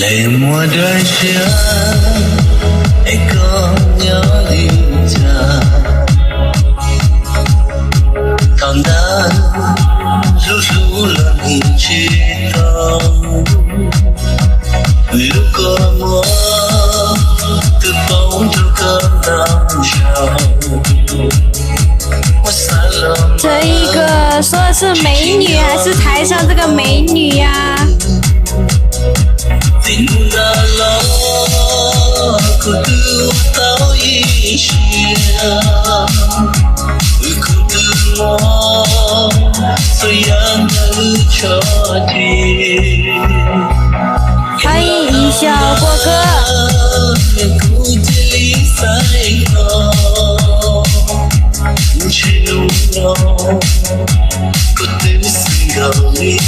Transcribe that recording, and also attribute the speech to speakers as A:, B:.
A: Lệ mùa đời xưa hãy có nhớ đi cha thằng đã ru ru lần hình chi tông lúc có mưa từ bóng cho cơn đau trào
B: 这一个说的是美女还是台上这个美女呀？欢迎一笑过歌。
A: Có tiếng xinh gào ly